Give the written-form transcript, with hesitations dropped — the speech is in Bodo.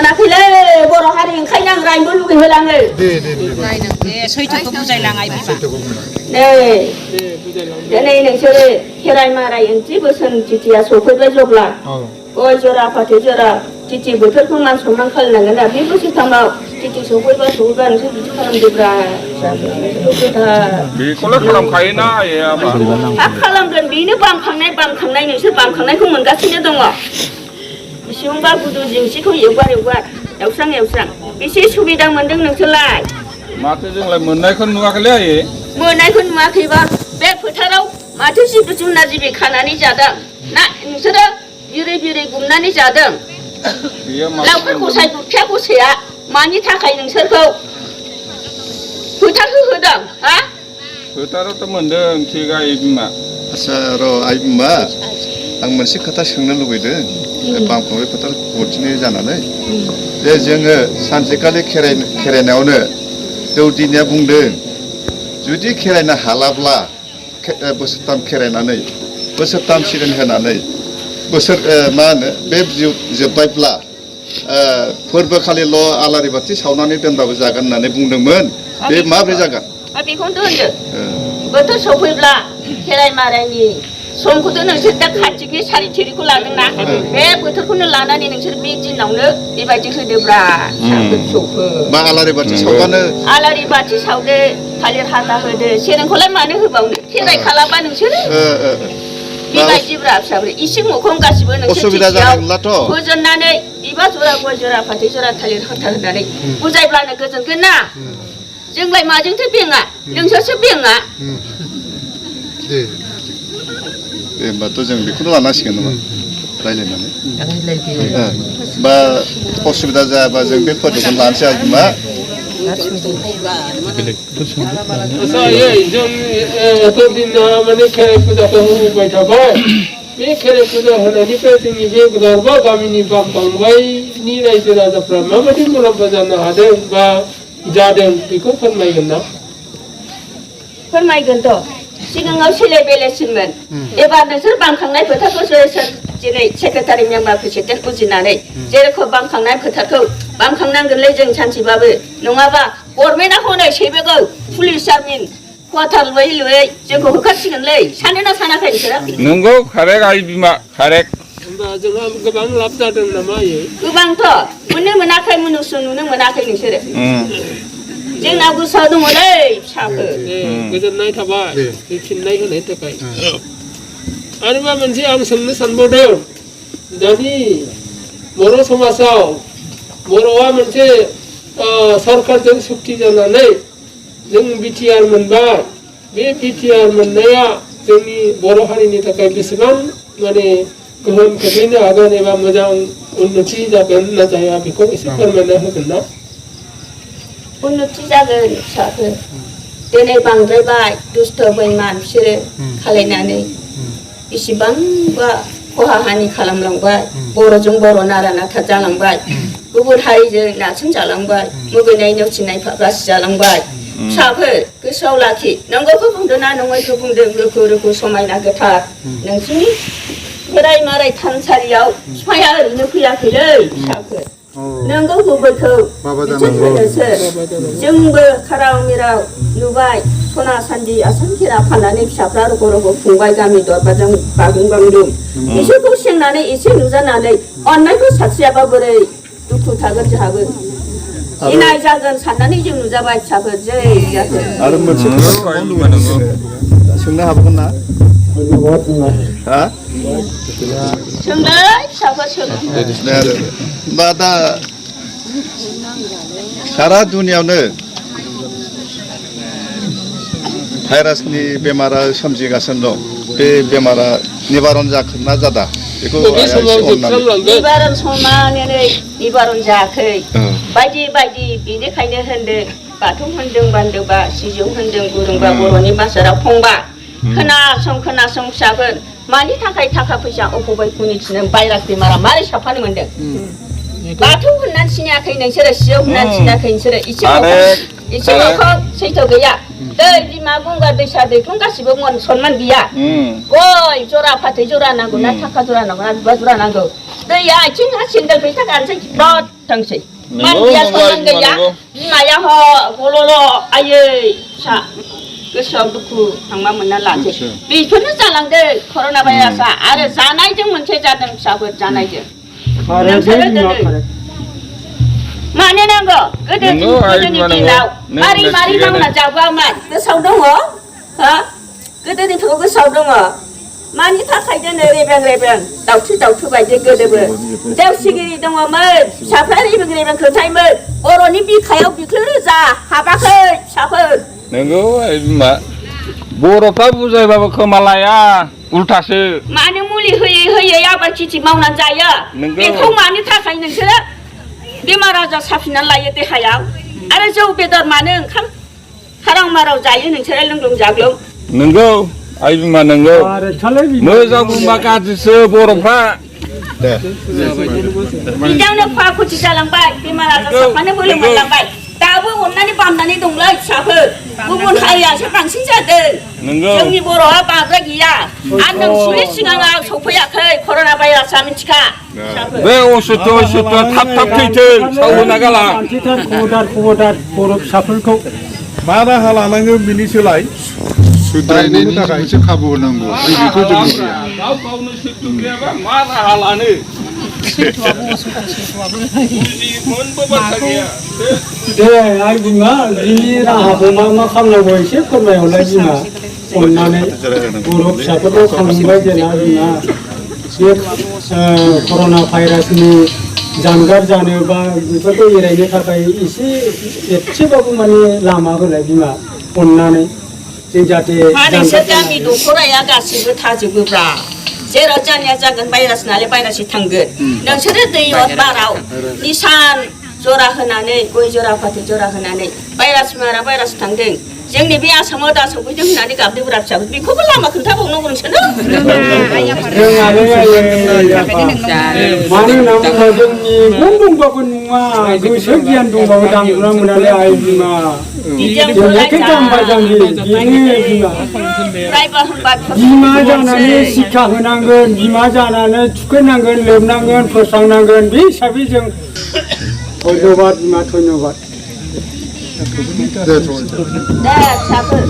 मोनाखैलै बर' हारि ओंखायनो आं रायनोबो लुगैहोलाङो दे सैथोखौ बुजायलाङाय बिमा नै दिनै नोंसोरो खेराइ माराय ओंथि बोसोन तिथिया सफैबाय जेब्ला गय जरा फाथै जरा तिथि बोथोरखौ मान सनमान खालामनांगोन ना बे बोसोरथामाव तिथि सफैबा नोंसोर बिदि खालामदोब्रा बेखौनो खालामखायोना खालामगोन बेनो बामखांनाय नोंसोर बामखांनायखौ मोनगासिनो दङ बेसेबांबा गुदु जेंसिखौ एवगार एवस्रां बेसे सुबिदा मोनदों नोंसोरलाय माथो जोंलाय मोननायखौ नुवाखैलै आयै मोननायखौ नुवाखैबा बे फोथाराव माथो जिब जुनार जिबि खानानै जादों ना नोंसोरो बिरै गुमनानै जादों लावखार गसाय गुरखिया गसाया मानि थाखाय नोंसोरखौ फोथार होदों हा फोथारावथ' मोनदों थिग आइ बिमा आच्छा र' आइ बिमा आं मोनसे खोथा सोंनो लुबैदों बामखांबाय फोथार गरथिनि जानानै जे जोङो सानसेखालि खेरायनायावनो दौदिनिया बुंदों जुदि खेरायनो हालाब्ला बोसोरथाम खेरायनानै बोसोरथाम सिरिन होनानै बोसोर मा होनो बे जोब्बायब्ला फोरबोखालिल' आलारि बाथि सावनानै दोनबाबो जागोन होननानै बुंदोंमोन बे माब्रै जागोन बेखौनो होनदों बोथोर सफैब्ला खेराइ मारायनि समखौथ' नोंसोर दा कार्तिकनि सारि थिरिखौ लादोंना बे बोथोरखौनो लानानै नोंसोर बे दिनावनो बेबायदि होदोब्रा मा आलारि बाथि सावबानो आलारि बाथि सावदो थालिर हाथा होदो सेरेंखौलाय मानो होबावनो खेराइ खालामबा नोंसोरो बेबायदिब्रा फिसाफोर इसिं मोखां गासिबो नोंसोर फोजोननानै बिबार जरा गय जरा फाथै जरा थालिर हाथा होनानै बुजायब्लानो गोजोनगोन ना जोंलाय माजोंथो बेङा नोंसोरसो बेङा दे होमबाथ' जों बेखौनो लानांसिगोन नामा रायज्लायनानै बा असुबिदा जायाबा जों बे फोरबोखौनो लानोसै आरो मा माने खेराइ फुजाखौ होबाय थाबाय बे खेराइ फुजा होनायनिफ्राय जोंनि बे गोदारबा गामिनि बामबांबायनि रायजो राजाफ्रा माबायदि मुलाम्फा जानो हादों बा जादों बेखौ फोरमायगोन ना फोरमायगोनथ' सिगाङाव सेले बेलेसिनमोन एबार नोंसोर बांखांनाय फोथारखौ दिनै सेक्रेटारि मेम्बार प्रेसिडेन्ट बुजिनानै जेरोखोम बांखांनाय फोथारखौ बांखांनांगोनलै जों सानसेबाबो नङाबा गभर्नमेन्टआ हनै सेबोगौ पुलिस जामिन क्वार्टार लुयै जोंखौ होखारसिगोनलै सानोना सानाखै नोंसोरो नंगौ कारेक्ट आइ बिमा कारेक्ट होमबा जोंहा गोबां लाब जादों नामा गोबांथ' मोननो मोनाखै मुनुसु नुनो मोनाखै नोंसोरो जोंना गोसोआव दङलै फिसाफोर गोजोननाय थाबाय बे फिननाय होनायनि थाखाय आरोबा मोनसे आं सोंनो सानबावदों दानि बर' समाजाव बर'आ मोनसे सरकारजों सुक्ति जानानै जों बिटिआर मोनबाय बे बिटिआर मोननाया जोंनि बर' हारिनि थाखाय बेसेबां माने गोहोम खोख्लैनो हागोन एबा मोजां उन्नति जागोन ना जाया बेखौ एसे फोरमायना होगोन ना उन्नति जागोन फिसाफोर दिनै बांद्रायबाय दुस्थ' बैमान बिसोरो खालायनानै बेसेबांबा खहा हानि खालामलांबाय बर'जों बर' नारा नाथा जालांबाय गुबुन हारिजों नारसिन जालांबाय मुगैनाय नेवसिनाय फाग्लासि जालांबाय फिसाफोर गोसोआव लाखि नंगौखौ बुंदों ना नङैखौ बुंदों रोखो समायना गोथार नोंसिनि खेराइ माराय थानसालियाव बिफाया ओरैनो फैयाखैलै फिसाफोर नोंगौ गुबैखौ जोंबो खाराव मिराव नुबाय सना सान्दि आसान खेरा फाननानै फिसाफ्रा रग' रग' खुंबाय गामि दरबारजों बागुं बिसोरखौ सेंनानै एसे नुजानानै अननायखौ सानस्रियाबा बोरै दुखु थागोन जोंहाबो इनाय जागोन साननानै जों नुजाबाय फिसाफोर जै जाथों आरो मोनसे सोंनो हाबावगोन ना हा सोंलै फिसाफोर सों बा दा सारा दुनियावनो भाइरासनि बेमारा सोमजिगासिनो दं बे बेमारा निबारन जागोन ना जादा बेखौ निबारन समानै निबारन जायाखै बायदि बेनिखायनो होनदों बाथौ होनदों बान्दोबा सिजौ होनदों गुरुंबा बर'नि बासारा फंबा खोनासं फिसाफोर मानि थाखाय थाखा फैसा अफबायखौनि थिनो भाइरास बेमारा मारै साफानो मोनदों बाथौ होननानै सिनायाखै नोंसोरो सिजौ होननानै सिनायाखै नोंसोरो इसे मोखां सैथो गैया दै बिमा गंगार दैसा दैख्लं गासिबो सनमान गैया गय जरा फाथै जरा नांगौ ना थाखा जरा नांगौ ना बिबार जरा नांगौ दैया आथिं हासिंदों फैसा गानसै ब्रद थांसै नंगौ, मानसिया नंगौ, संनां गैया नंगौ। बिमाया ह गल'ल' आयै फिसा गोसोआव दुखु थांबा मोनना लानोसै बेफोरनो जालांदों कर'ना भाइरासआ आरो जानायजों मोनसे जादों फिसाफोर जानायजों नोंसोरो गोदो मानो नांगौ नंगौ, गोदोनि आइ दिनाव नंगौ। मारै मारै थिगानो। मावना जाबोआमोन गोसोआव दङ हो गोदोनिखौ गोसोआव दङ मानि थाखाय दोनो रेबें रेबें दाउथु बायदि गोदोबो देवसिगिरि दङमोन फिसाफ्रा रेबें रेबें खोथायोमोन बर'नि बिखायाव बिख्लो रोजा हाबाखै फिसाफोर नंगौ आइ बिमा बर'फ्रा बुजायबाबो खोमा लाया उल्थासो मानो मुलि होयै होयै आबाद खेथि मावनानै जायो नंगौ। बेखौ मानि थाखाय नोंसोरो बेमार आजार साफिननानै लायो देहायाव आरो जौ बेदर मानो ओंखाम हारां माराव जायो नोंसोरो लोंग्लुं जाग्लुं नंगौ आइ बिमा नंगौ मोजां बुंबा गाज्रिसो बर'फ्रा दे बिदियावनो खहा खथि जालांबाय बेमार आजार साफानो बोलो नंगौ। मोनलांबाय दाबो अननानै बामनानै दंलै फिसाफोर गुबुन हारियासो बांसिन जादों नंगौ। जोंनि बर'आ बांद्राय गैया आरो नोंसिनि सिगाङाव सफैयाखै कर'ना भाइरासआ मिथिखा फिसाफोर बे असुथ' थाब थैथों सावहोना गाला खबरदार बर' फिसाफोरखौ मा राहा लानांगौ बिनि सोलाय सुद्रायनायनि मोनसे खाबु होनांगौ बेखौ जों मिथिया गाव गावनो सैथो गैयाबा मा राहा लानो मोनबो बाथ्रा गैया दे आइ बिमा बिनि राहाखौ मा खालामनांगौ एसे फोरमायहरलाय बिमा अननानै बर' फिसाफोरखौ खांबाय जेला बिमा बे कर'ना भाइरासनि जानगार जानो बा बेफोरखौ एरायनो थाखाय एसेबाबो माने लामा होलाय बिमा अननानै जों जाहाथे नोंसोर गामि दख'राया गासिबो थाजोबोब्रा जेराव जानाया जागोन भाइरास नालाय भाइरासै थांगोन नोंसोरो दै बाराव निसान जरा होनानै गय जरा फाथै जरा होनानै भाइरास मारा भाइरास थांदों जोंनि बे आसामाव दा सफैदों होननानै गाबदोंब्रा फिसाफोर बेखौबो लामा खोन्थाबावनांगौ नोंसोरो मानो होनना बुङोब्ला जोंनि गन दंबाबो नङा गोसो गियान दंबाबो दांग्रा मोनालै आइ बिमा जोंनाथ' जाम्बा जाम्बि बेनो बिमा जानानै शिक्षा होनांगोन बिमा जानानै थुखैनांगोन लोबनांगोन फोस्रांनांगोन बे हिसाबै जों धन्यबाद बिमा धन्यबाद दे दे फिसाफोर